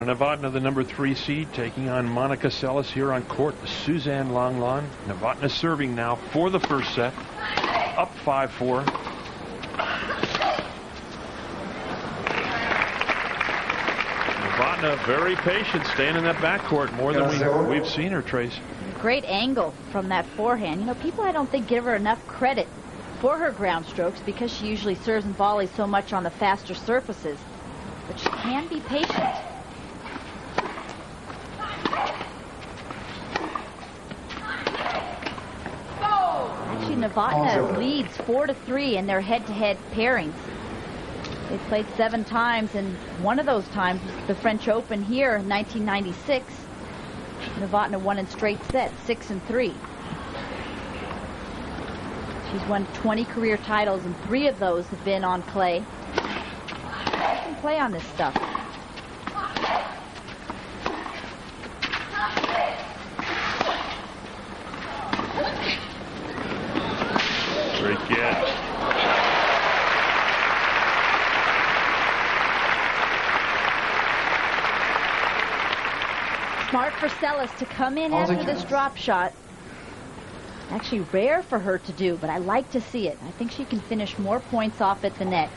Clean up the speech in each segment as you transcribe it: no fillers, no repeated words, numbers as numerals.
Novotna, the number 3 seed, taking on Monica Seles here on court. Suzanne Longlawn. Novotna serving now for the first set. Up 5-4. Novotna very patient, staying in that backcourt more than we've seen her, Trace. Great angle from that forehand. You know, people I don't think give her enough credit for her ground strokes because she usually serves and volleys so much on the faster surfaces. But she can be patient. Novotna leads 4-3 in their head-to-head pairings. They played 7 times, and one of those times was the French Open here in 1996. Novotna won in straight sets, 6-3. She's won 20 career titles, and 3 of those have been on clay. She can play on this stuff. Great catch. Smart for Seles to come in after this drop shot. Actually rare for her to do, but I like to see it. I think she can finish more points off at the net.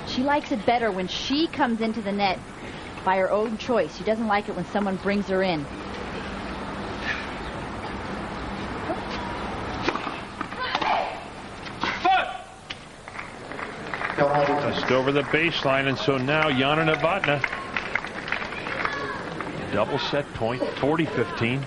She likes it better when she comes into the net by her own choice. She doesn't like it when someone brings her in. Just over the baseline, and so now Yana Novotna. Double set point, 40-15.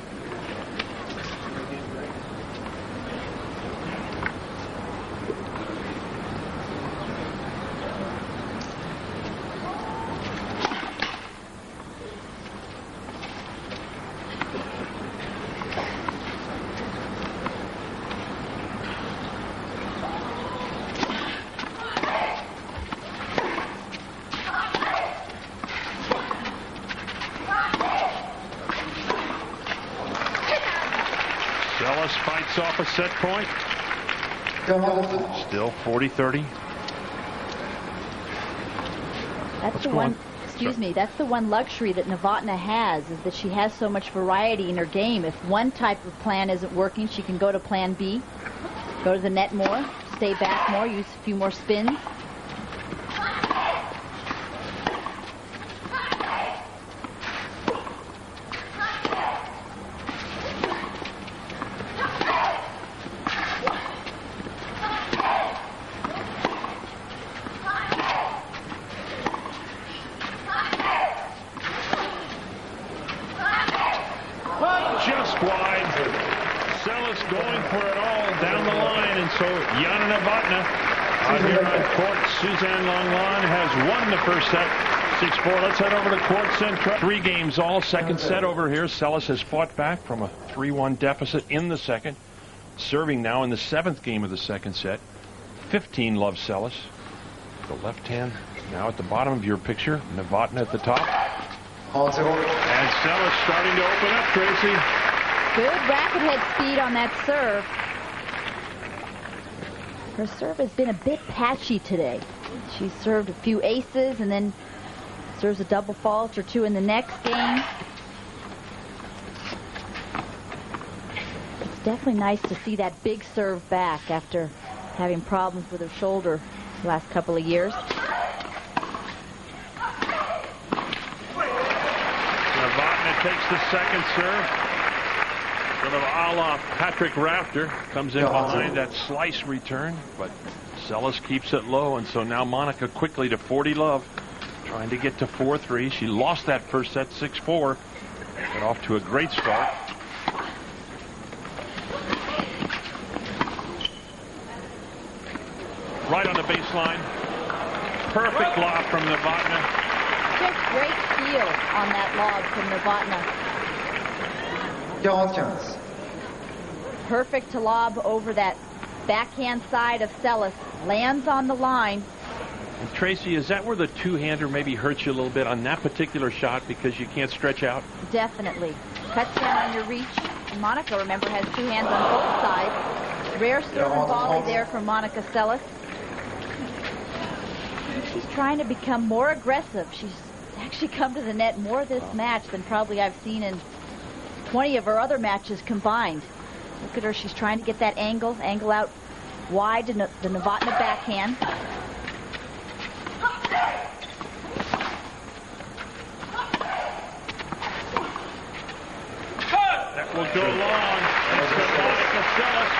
Seles fights off a set point. Still 40-30. That's the one. Excuse me. That's the one luxury that Novotna has, is that she has so much variety in her game. If one type of plan isn't working, she can go to plan B, go to the net more, stay back more, use a few more spins. Just wide. Seles going for it all down the line, and so Yana Novotna out here on court. Suzanne Longlawn has won the first set, 6-4. Let's head over to court central. 3 games all, second set over here. Seles has fought back from a 3-1 deficit in the second. Serving now in the 7th game of the second set. 15 love Seles. The left hand now at the bottom of your picture. Novotna at the top. And Seles starting to open up, Tracy. Good racket head speed on that serve. Her serve has been a bit patchy today. She's served a few aces and then serves a double fault or 2 in the next game. It's definitely nice to see that big serve back after having problems with her shoulder the last couple of years. Novotna takes the second serve. Sort of a la Patrick Rafter. Comes in behind that slice return, but Seles keeps it low, and so now Monica quickly to 40 love, trying to get to 4-3. She lost that first set 6-4. Got off to a great start. Right on the baseline. Perfect lob from Novotna. Just great feel on that lob from Novotna. Perfect to lob over that backhand side of Seles. Lands on the line. And Tracy, is that where the two-hander maybe hurts you a little bit on that particular shot because you can't stretch out? Definitely. Cuts down on your reach. And Monica, remember, has 2 hands on both sides. Rare serve and volley there from Monica Seles. She's trying to become more aggressive. She's actually come to the net more this match than probably I've seen in 20 of her other matches combined. Look at her. She's trying to get that angle out wide to the Novotna backhand. That will go long. It's to Monica Seles.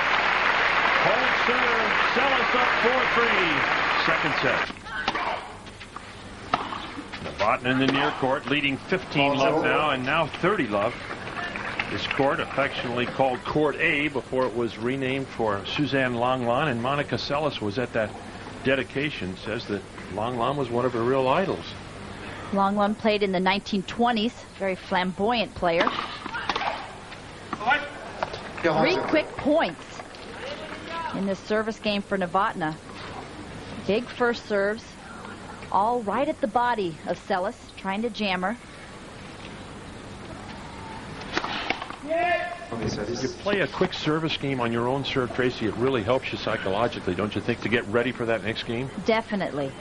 Hold serve. Seles up 4-3. Second set. Novotna in the near court, leading 15-love now, and now 30-love. This court, affectionately called Court A before it was renamed for Suzanne Lenglen, and Monica Seles was at that dedication. Says that Lenglen was one of her real idols. Lenglen played in the 1920s. Very flamboyant player. 3 quick points in this service game for Novotna. Big first serves, all right at the body of Seles, trying to jam her. You play a quick service game on your own serve, Tracy, it really helps you psychologically, don't you think, to get ready for that next game? Definitely.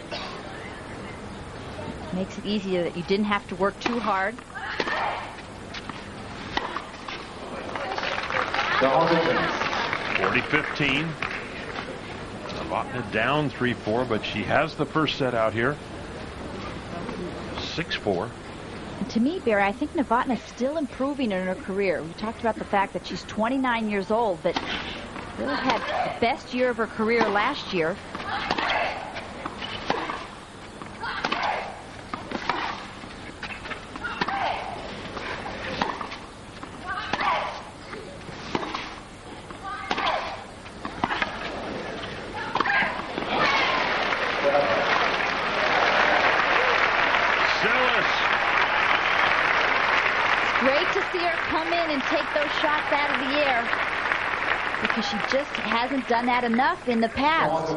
Makes it easier that you didn't have to work too hard. 40-15. Novotna down 3-4, but she has the first set out here. 6-4. To me, Barry, I think Novotna is still improving in her career. We talked about the fact that she's 29 years old, but really had the best year of her career last year. She just hasn't done that enough in the past.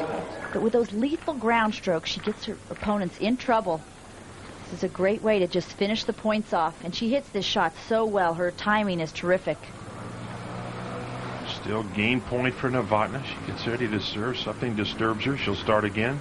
But with those lethal ground strokes, she gets her opponents in trouble. This is a great way to just finish the points off. And she hits this shot so well. Her timing is terrific. Still game point for Novotna. She gets ready to serve. Something disturbs her. She'll start again.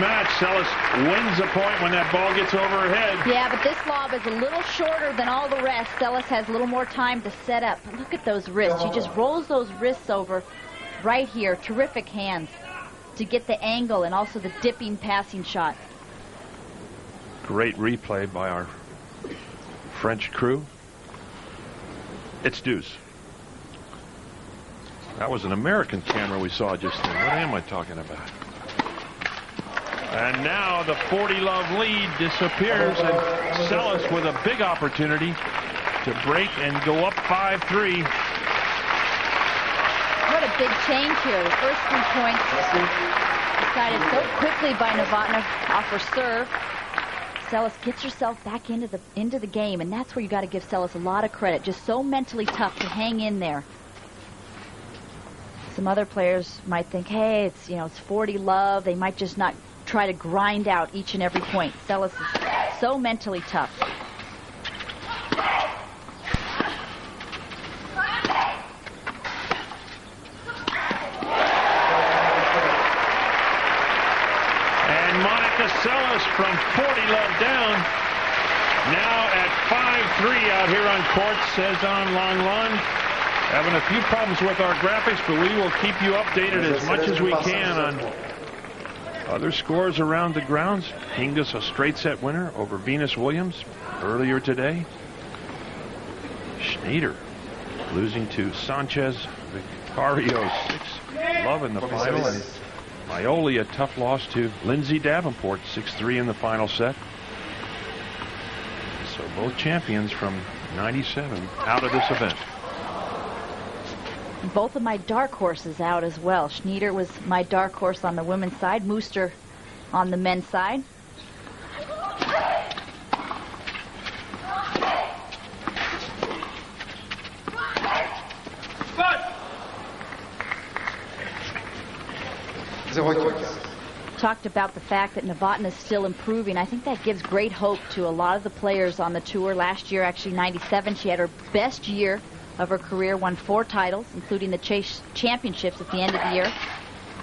Match, Seles wins a point when that ball gets over her head. Yeah, but this lob is a little shorter than all the rest. Seles has a little more time to set up. But look at those wrists. She just rolls those wrists over right here. Terrific hands to get the angle and also the dipping passing shot. Great replay by our French crew. It's deuce. That was an American camera we saw just then. What am I talking about? And now the 40-love lead disappears, and Seles with a big opportunity to break and go up 5-3. What a big change here. The first 3 points decided so quickly by Novotna off her serve. Seles gets herself back into the game, and that's where you got to give Seles a lot of credit. Just so mentally tough to hang in there. Some other players might think, hey, it's 40-love. They might just not try to grind out each and every point. Seles is so mentally tough. And Monica Seles from 40-love down. Now at 5-3 out here on court, Suzanne Lenglen. Having a few problems with our graphics, but we will keep you updated as much as we can on other scores around the grounds. Hingis a straight set winner over Venus Williams earlier today. Schneider losing to Sanchez Vicario 6-love in the final. And Maioli a tough loss to Lindsay Davenport 6-3 in the final set. So both champions from 97 out of this event. Both of my dark horses out as well. Schneider was my dark horse on the women's side. Mooster on the men's side. Talked about the fact that Novotna is still improving. I think that gives great hope to a lot of the players on the tour. Last year, actually 97, she had her best year of her career, won 4 titles, including the Chase Championships at the end of the year,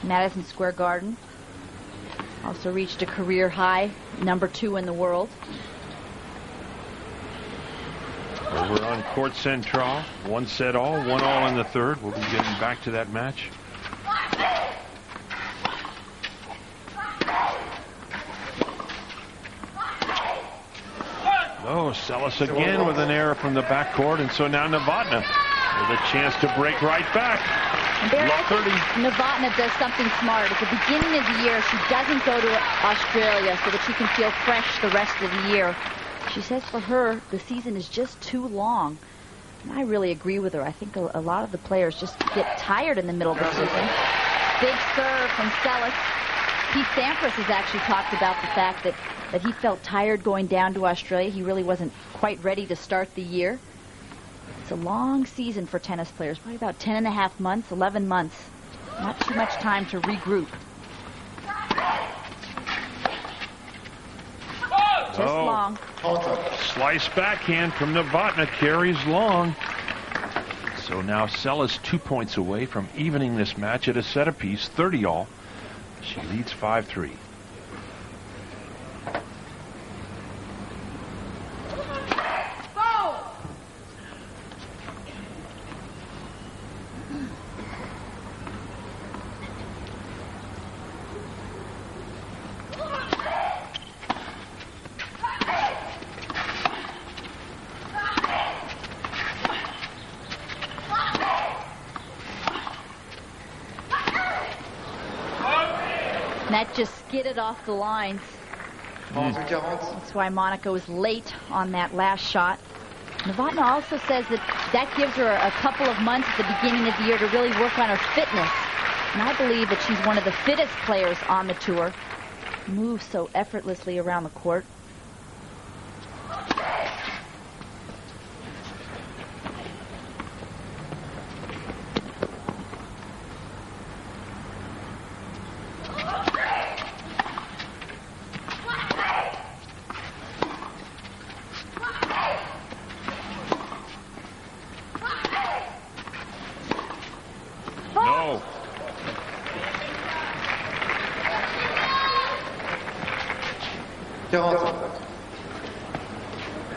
Madison Square Garden. Also reached a career high, #2 in the world. Over on Court Central, 1-set-all, 1-all in the third. We'll be getting back to that match. Oh, Seles again with an error from the backcourt, and so now Novotna with a chance to break right back. There, I think Novotna does something smart. At the beginning of the year, she doesn't go to Australia so that she can feel fresh the rest of the year. She says for her, the season is just too long. And I really agree with her. I think a lot of the players just get tired in the middle of the season. Big serve from Seles. Pete Sampras has actually talked about the fact that he felt tired going down to Australia. He really wasn't quite ready to start the year. It's a long season for tennis players, probably about 10.5 months, 11 months. Not too much time to regroup. Just long. Slice backhand from Novotna carries long. So now Seles 2 points away from evening this match at a set apiece, 30-all. She leads 5-3. That just skidded off the lines. That's why Monica was late on that last shot. Novotna also says that gives her a couple of months at the beginning of the year to really work on her fitness. And I believe that she's one of the fittest players on the tour. Moves so effortlessly around the court.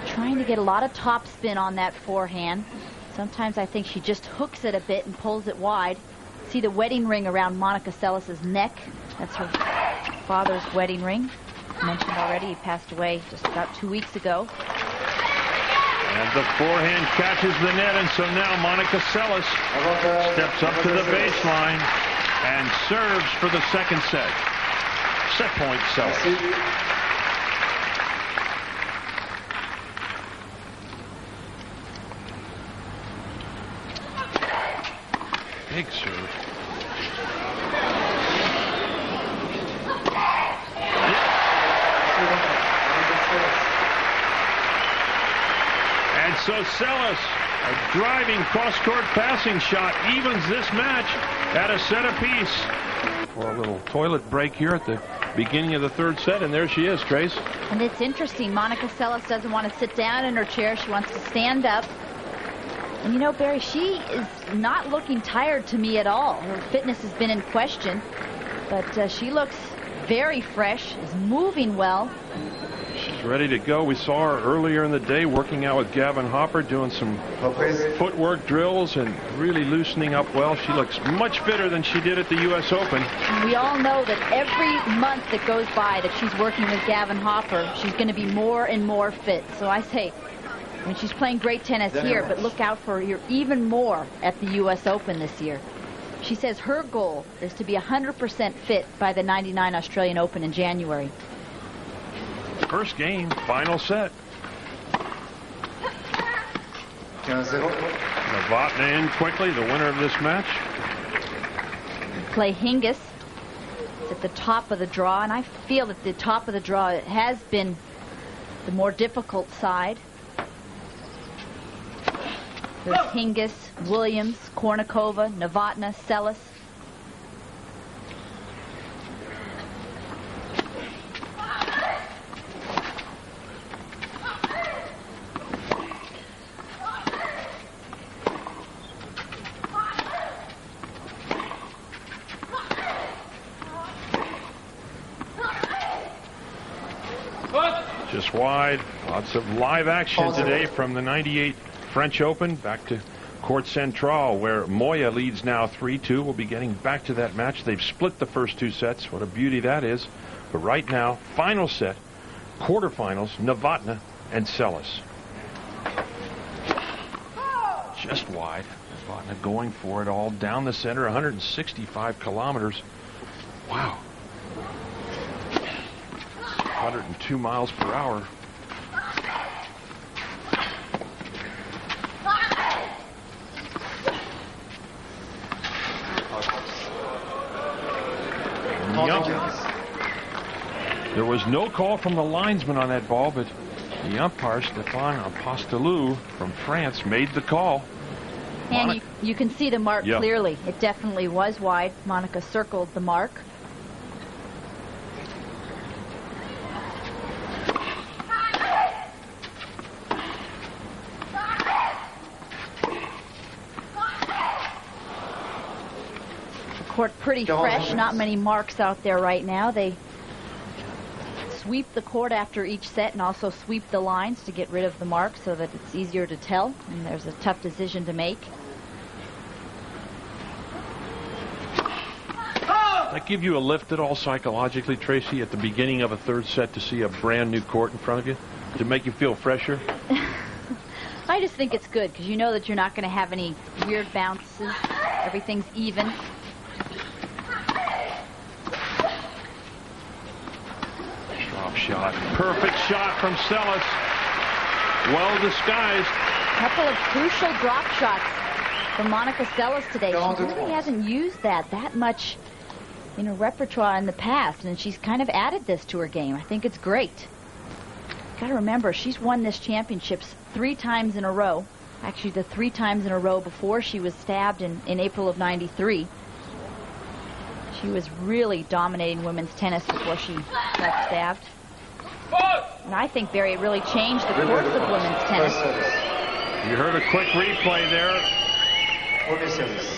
Trying to get a lot of top spin on that forehand. Sometimes I think she just hooks it a bit and pulls it wide. See the wedding ring around Monica Seles' neck. That's her father's wedding ring. I mentioned already, he passed away just about 2 weeks ago. And the forehand catches the net, and so now Monica Seles steps up to the baseline and serves for the second set. Set point, Seles. Big serve. And so Seles, a driving cross-court passing shot, evens this match at a set apiece. For a little toilet break here at the beginning of the third set, and there she is, Trace. And it's interesting, Monica Seles doesn't want to sit down in her chair. She wants to stand up. And you know, Barry, she is not looking tired to me at all. Her fitness has been in question, but she looks very fresh, is moving well. She's ready to go. We saw her earlier in the day working out with Gavin Hopper, doing some footwork drills and really loosening up well. She looks much fitter than she did at the U.S. Open. And we all know that every month that goes by that she's working with Gavin Hopper, she's going to be more and more fit. So I say, I mean, she's playing great tennis here, but look out for her even more at the U.S. Open this year. She says her goal is to be 100% fit by the '99 Australian Open in January. First game, final set. Novotna in quickly, the winner of this match. Play Hingis at the top of the draw, and I feel that the top of the draw has been the more difficult side. There's Hingis, Williams, Kornikova, Novotna, Seles. wide. Lots of live action today from the 98 French Open. Back to Court Central, where Moya leads now 3-2. We'll be getting back to that match. They've split the first two sets. What a beauty that is. But right now, final set, quarterfinals, Novotna and Seles. Just wide. Novotna going for it all down the center, 165 kilometers. Wow. 102 miles per hour. There was no call from the linesman on that ball, but the umpire, Stéphane Apostolou from France, made the call. And you can see the mark clearly. It definitely was wide. Monica circled the mark. The court pretty fresh. Not many marks out there right now. They sweep the court after each set and also sweep the lines to get rid of the marks so that it's easier to tell, and there's a tough decision to make. That give you a lift at all psychologically, Tracy, at the beginning of a third set to see a brand new court in front of you? To make you feel fresher? I just think it's good because you know that you're not going to have any weird bounces. Everything's even. Shot. Perfect shot from Seles. Well disguised. Couple of crucial drop shots from Monica Seles today. She really hasn't used that much in her repertoire in the past, and she's kind of added this to her game. I think it's great. Got to remember, she's won this championships 3 times in a row. Actually, the 3 times in a row before she was stabbed in April of '93. She was really dominating women's tennis before she got stabbed. And I think, Barry, it really changed the course of women's tennis. You heard a quick replay there.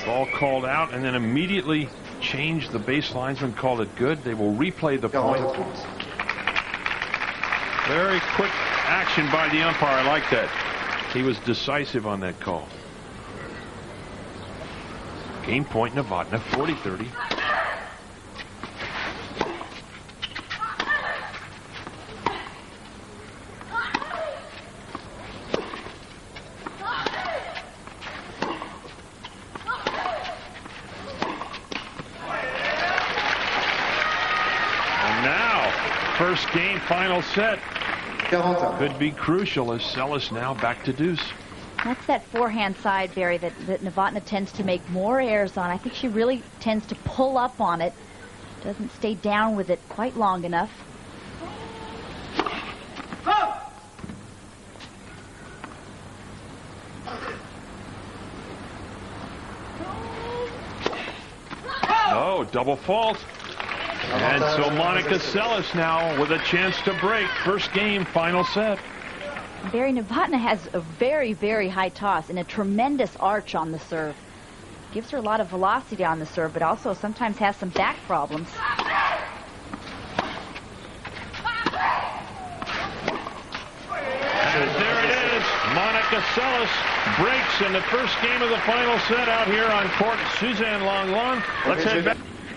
Ball called out and then immediately changed. The base linesman called it good. They will replay the point. Very quick action by the umpire. I like that. He was decisive on that call. Game point, Novotna, 40-30. First game, final set. Could be crucial as Seles now back to deuce. That's that forehand side, Barry, that Novotna tends to make more errors on. I think she really tends to pull up on it. Doesn't stay down with it quite long enough. Oh, double fault. And so Monica Seles now with a chance to break. First game, final set. Barry, Novotna has a very, very high toss and a tremendous arch on the serve. Gives her a lot of velocity on the serve, but also sometimes has some back problems. And there it is. Monica Seles breaks in the first game of the final set out here on court Suzanne Lenglen. Let's head back.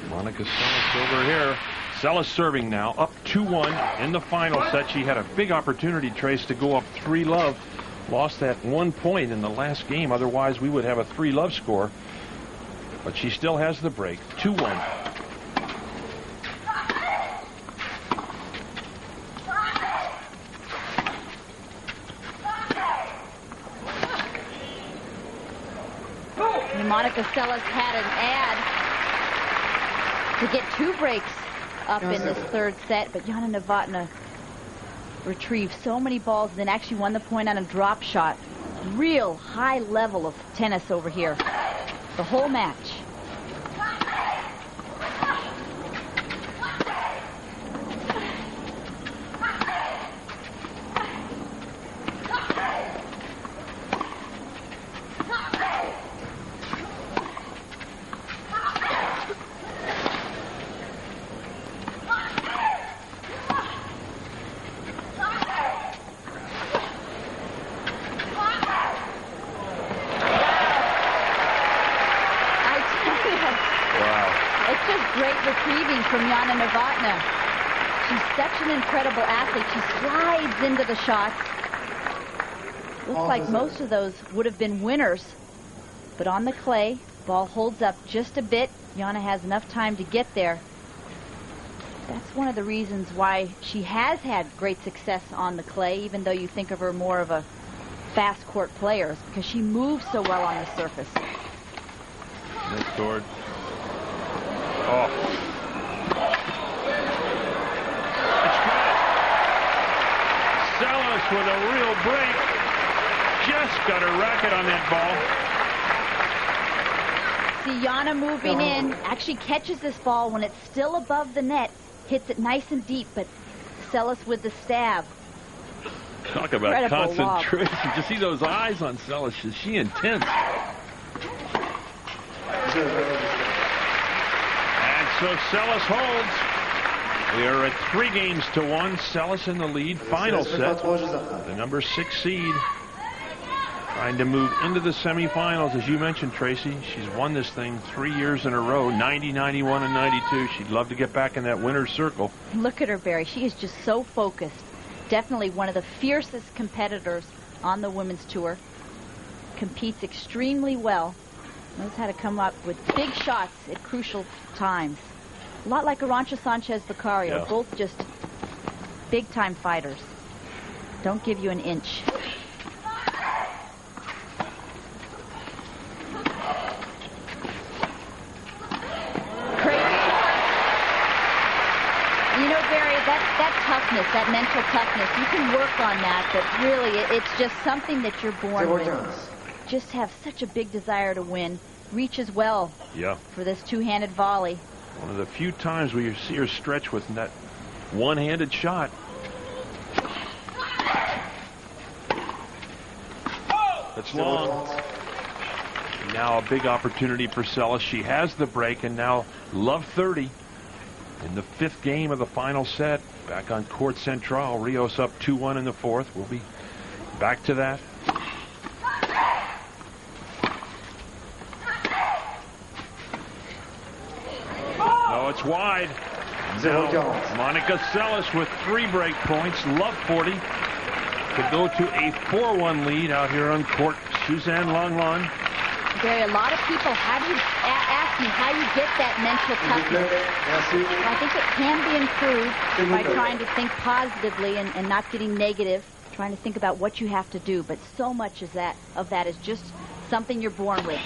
Monica Seles over here. Seles serving now, up 2-1 in the final set. She had a big opportunity, Trace, to go up 3-love. Lost that 1 point in the last game. Otherwise, we would have a 3-love score. But she still has the break. 2-1. Monica Seles had an ad to get 2 breaks up in this third set, but Jana Novotna retrieved so many balls and then actually won the point on a drop shot. Real high level of tennis over here the whole match. She's such an incredible athlete. She slides into the shots. Looks like most of those would have been winners. But on the clay, ball holds up just a bit. Yana has enough time to get there. That's one of the reasons why she has had great success on the clay, even though you think of her more of a fast court player, because she moves so well on the surface. Nice cord. Oh. It's good. Seles with a real break. Just got her racket on that ball. See Yana moving in, actually catches this ball when it's still above the net, hits it nice and deep, but Seles with the stab. Talk about incredible concentration. Lob. You see those eyes on Seles. Is she intense? And so Seles holds. We are at 3-1. Seles in the lead. Final set. The number 6 seed. Trying to move into the semifinals, as you mentioned, Tracy. She's won this thing 3 years in a row, 90, 91, and 92. She'd love to get back in that winner's circle. Look at her, Barry. She is just so focused. Definitely one of the fiercest competitors on the women's tour. Competes extremely well. Knows how to come up with big shots at crucial times. A lot like Arantxa Sanchez-Vicario. Yeah. Both just big-time fighters. Don't give you an inch. That mental toughness, you can work on that, but really it's just something that you're born with. Just have such a big desire to win. Reaches well for this two-handed volley. One of the few times where you see her stretch with that one-handed shot. That's long. Now a big opportunity for Seles. She has the break, and now love 30 in the 5th game of the final set. Back on Court Central. Rios up 2-1 in the 4th. We'll be back to that. No, it's wide. Now, Monica Seles with 3 break points. Love 40 to go to a 4-1 lead out here on court. Suzanne Lenglen. Barry, a lot of people ask me how you get that mental toughness. I think it can be improved by trying to think positively and not getting negative, trying to think about what you have to do. But so much of that is just something you're born with.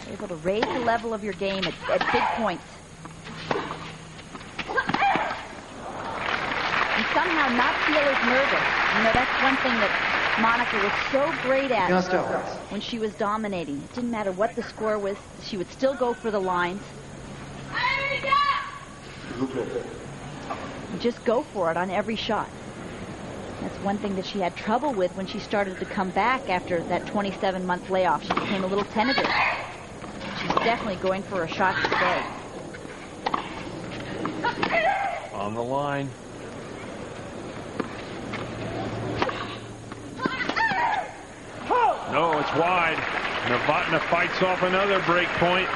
You're able to raise the level of your game at big points. And somehow not feel as nervous. You know, that's one thing that Monica was so great at when she was dominating. It didn't matter what the score was. She would still go for the lines. Just go for it on every shot. That's one thing that she had trouble with when she started to come back after that 27-month layoff. She became a little tentative. She's definitely going for a shot today. On the line. No, it's wide. Novotna fights off another break point.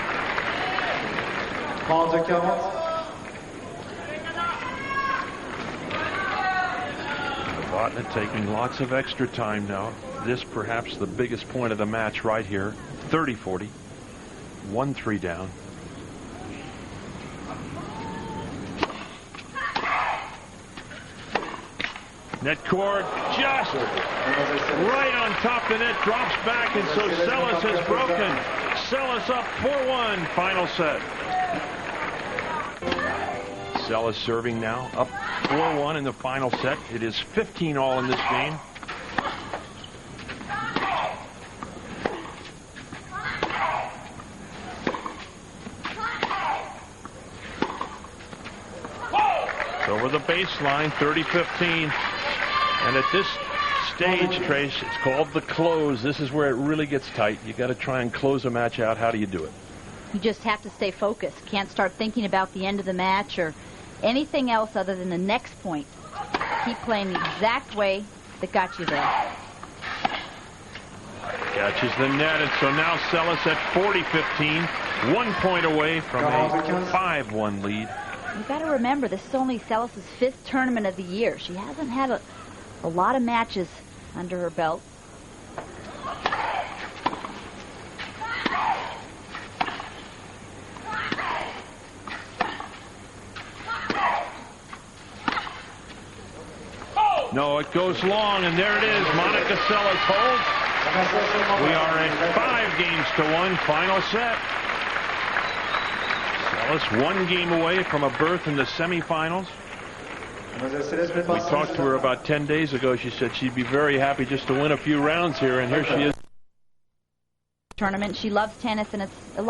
Novotna taking lots of extra time now. This perhaps the biggest point of the match right here. 30-40. 1-3 down. Net cord just right on top of the net, drops back, and so Seles has broken. Seles up 4-1, final set. Seles serving now, up 4-1 in the final set. It is 15-all in this game. Over the baseline, 30-15. And at this stage, Trace, it's called the close. This is where it really gets tight. You got to try and close a match out. How do you do it? You just have to stay focused. Can't start thinking about the end of the match or anything else other than the next point. Keep playing the exact way that got you there. Catches the net, and so now Seles at 40-15, 1 point away from a 5-1 lead You got to remember, this is only Seles' 5th tournament of the year. She hasn't had a lot of matches under her belt. No, it goes long, and there it is. Monica Seles holds. We are at 5-1 final set. Seles 1 game away from a berth in the semifinals. We talked to her about 10 days ago. She said she'd be very happy just to win a few rounds here, and here she is. Tournament. She loves tennis, and it's a lot.